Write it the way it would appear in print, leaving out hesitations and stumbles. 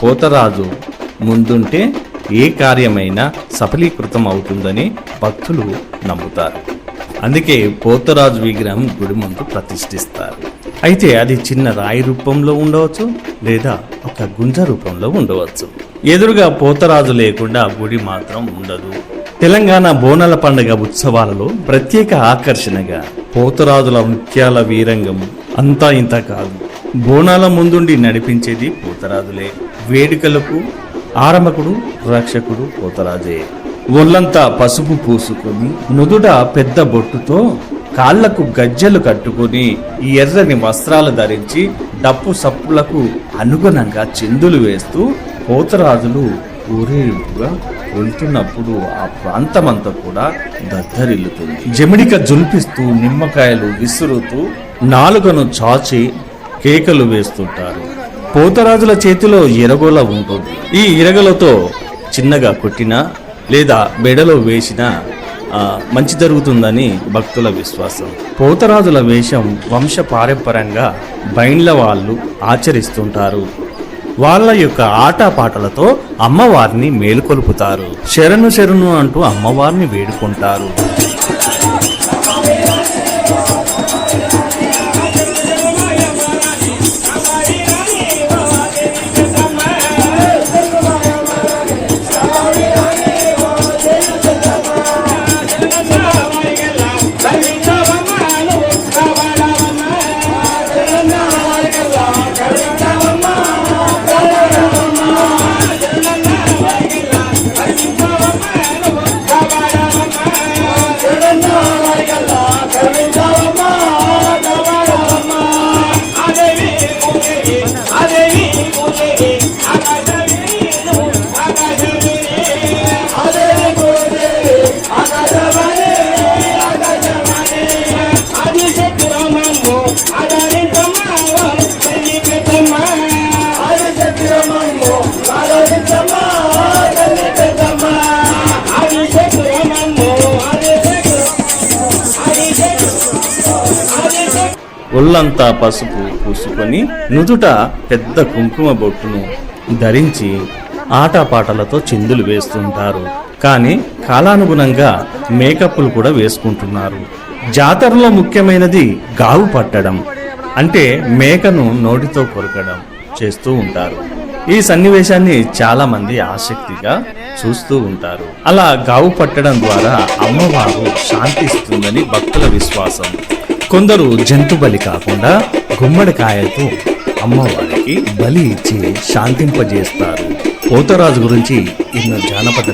పోతరాజు ముందుంటే ఏ కార్యమైనా సఫలీకృతం అవుతుందని భక్తులు నమ్ముతారు. అందుకే పోతరాజు విగ్రహం గుడి ముందు ప్రతిష్ఠిస్తారు. అయితే అది చిన్న రాయి రూపంలో ఉండవచ్చు, లేదా ఒక గుంజ రూపంలో ఉండవచ్చు. ఎదురుగా పోతరాజు లేకుండా గుడి మాత్రం ఉండదు. తెలంగాణ బోనాల పండుగ ఉత్సవాలలో ప్రత్యేక ఆకర్షణగా పోతరాజుల నృత్యాల వీరంగం అంతా ఇంత కాదు. బోనాల ముందుండి నడిపించేది పోతరాజులే. వేడుకలకు ఆరంభకుడు రక్షకుడు పోతరాజే. ఒళ్ళంతా పసుపు పూసుకొని నుదుట పెద్ద బొట్టుతో కాళ్లకు గజ్జెలు కట్టుకొని ఈ ఎర్రని వస్త్రాలు ధరించి డప్పు సప్పులకు అనుగుణంగా చిందులు వేస్తూ పోతరాజులు ఊరేగింపుగా వెళ్తున్నప్పుడు ఆ ప్రాంతమంతా కూడా దద్దరిల్లుతుంది. జమిడిక జుల్పిస్తూ నిమ్మకాయలు విసురుతూ నాలుకను చాచి కేకలు వేస్తుంటారు. పోతరాజుల చేతిలో ఇరగోల ఉంటుంది. ఈ ఇరగలతో చిన్నగా కొట్టినా లేదా బెడలో వేసినా మంచి జరుగుతుందని భక్తుల విశ్వాసం. పోతరాజుల వేషం వంశ పారంపర్యంగా బైండ్ల వాళ్ళు ఆచరిస్తుంటారు. వాళ్ళ యొక్క ఆటపాటలతో అమ్మవారిని మేలుకొలుపుతారు. శరణు శరణు అంటూ అమ్మవారిని వేడుకుంటారు. ఒళ్ళంతా పసుపు పూసుకొని నుదుట పెద్ద కుంకుమ బొట్టును ధరించి ఆటపాటలతో చిందులు వేస్తుంటారు. కానీ కాలానుగుణంగా మేకప్లు కూడా వేసుకుంటున్నారు. జాతరలో ముఖ్యమైనది గావు పట్టడం, అంటే మేకను నోటితో కొరకడం చేస్తూ ఉంటారు. ఈ సన్నివేశాన్ని చాలా మంది ఆసక్తిగా చూస్తూ ఉంటారు. అలా గావు పట్టడం ద్వారా అమ్మవారు శాంతిస్తుందని భక్తుల విశ్వాసం. కొందరు జంతు బలి కాకుండా గుమ్మడికాయతో అమ్మవారికి బలి ఇచ్చి శాంతింపజేస్తారు. పోతరాజు గురించి ఎన్నో జానపద